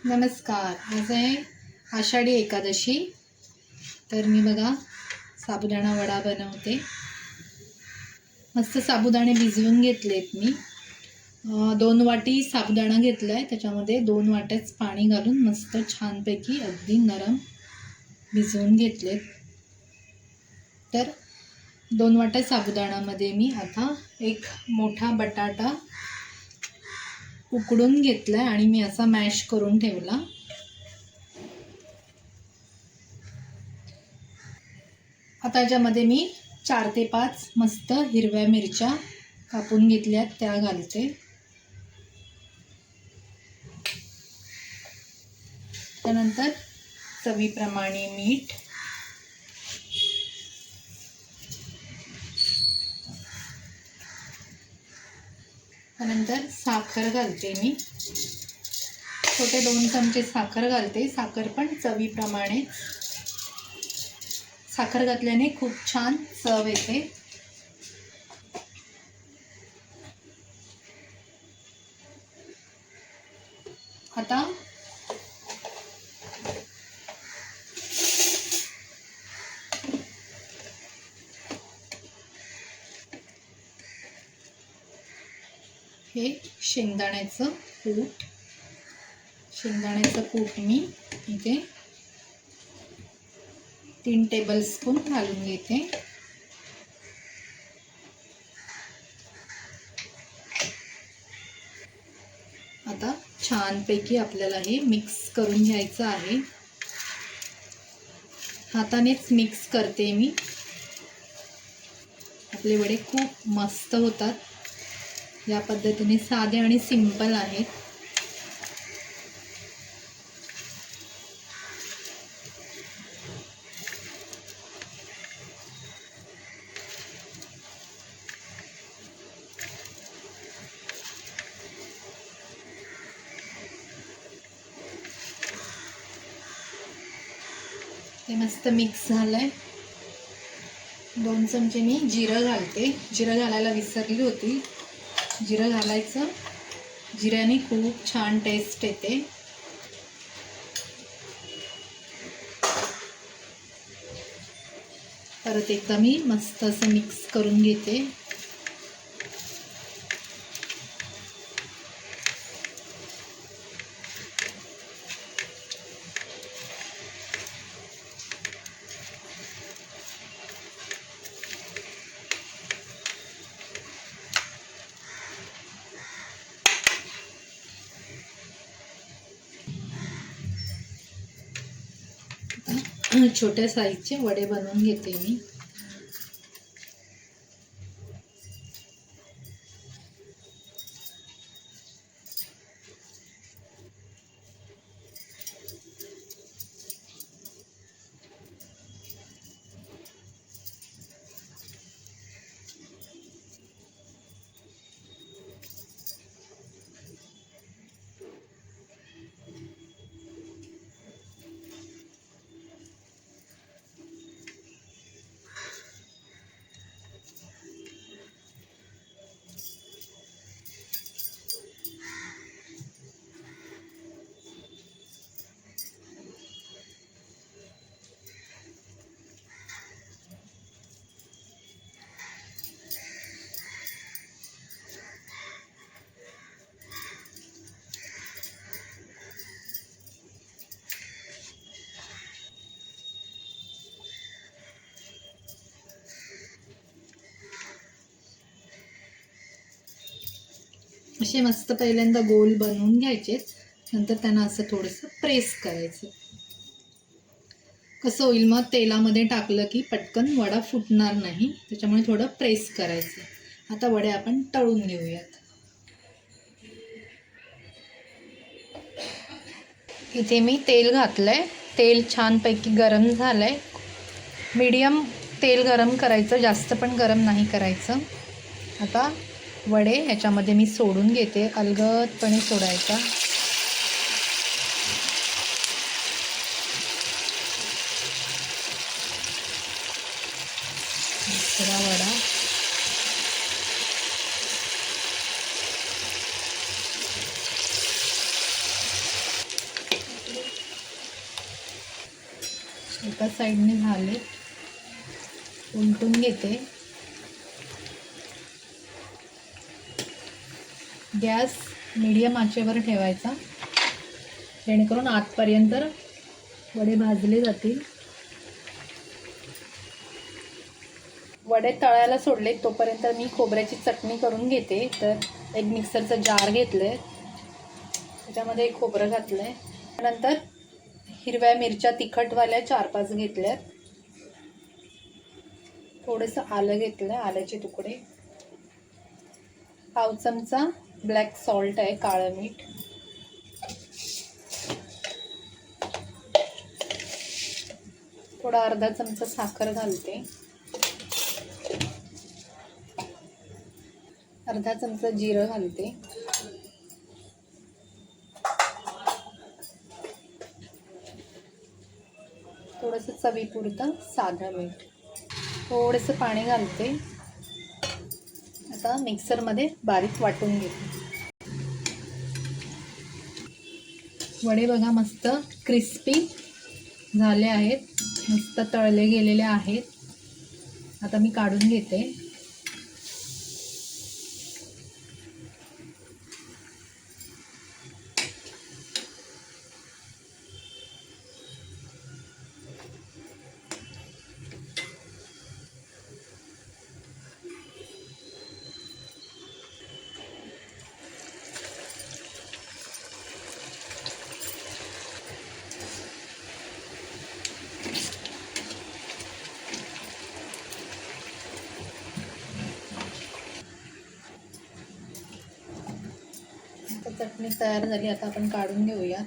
नमस्कार. आज आहे आषाढी एकादशी. तर मी बघा साबुदाणा वडा बनवते. मस्त साबुदाणे भिजवून घेतलेत मी. 2 वाटी साबुदाणा घेतला आहे. त्याच्यामध्ये 2 वाट्याच पाणी घालून मस्त छानपैकी अगदी नरम भिजवून घेतलेत. तर 2 वाट्या साबुदाण्यामध्ये मी आता एक मोठा बटाटा उकडून घेतलाय आणि मी असा मॅश करून ठेवला. आता याच्यामध्ये मी 4 ते 5 मस्त हिरव्या मिरच्या कापून घेतल्यात, त्या घालते. त्यानंतर चवीप्रमाणे मीठ, त्यानंतर साखर घालते. मी छोटे 2 चमचे साखर घालते. साखर पण चवीप्रमाणे. साखर घातल्याने खूप छान चव येते. आता हे शेंगदाण्याचं कूट मी इथे 3 टेबलस्पून घालून घेते. आता छानपैकी आपल्याला हे मिक्स करून घ्यायचं आहे. हातानेच मिक्स करते मी. आपले वडे खूप मस्त होतात. या पद्धतीने साधे आणि सिंपल आहेत. हे मस्त मिक्स झालंय. 2 चमचे मी जिरं घालते. जिरं घालायला विसरली होती. जिरं घालायचं. जिऱ्याने खूप छान टेस्ट येते. परत एकदा मी मस्त असं मिक्स करून घेते. छोट्या साईजचे वडे बनवून घेते मी. असे मस्त पहिल्यांदा गोल बनवून घ्यायचे. नंतर त्यांना असं थोडंसं प्रेस करायचं. कसं होईल मग तेलामध्ये टाकलं की पटकन वडा फुटणार नाही. त्याच्यामुळे थोडं प्रेस करायचं. आता वडे आपण तळून घेऊयात. इथे मी तेल घातलंय. तेल छानपैकी गरम झालंय. मीडियम तेल गरम करायचं, जास्त पण गरम नाही करायचं. आता वडे ह्याच्यामध्ये मी सोडून घेते. अलगदपणे सोडायचा. दुसरा वडा एका साईडने झाले, उलटून घेते. गॅस मीडियम आचेवर ठेवायचा, जेणेकरून आतपर्यंत वडे भाजले जातील. वडे तळायला सोडले तोपर्यंत मी खोबऱ्याची चटणी करून घेते. तर एक मिक्सरचं जार घेतलं, त्याच्यामध्ये एक खोबरं घातलं आहे. नंतर हिरव्या मिरच्या तिखटवाल्या 4-5 घेतल्यात. थोडंसं आलं घेतलं, आल्याचे तुकडे. पाव चमचा ब्लॅक सॉल्ट आहे, काळं मीठ. थोडा अर्धा चमचा साखर घालते. अर्धा चमचा जिरं घालते. थोडंसं चवीपुरतं साधं मीठ. थोडंसं पाणी घालते. आता मिक्सरमध्ये बारीक वाटून घेते. वडे बघा मस्त क्रिस्पी झाले आहेत, मस्त तळले गेलेले आहेत. आता मी काढून घेते. चटणी तयार झाली, आता आपण काढून घेऊया.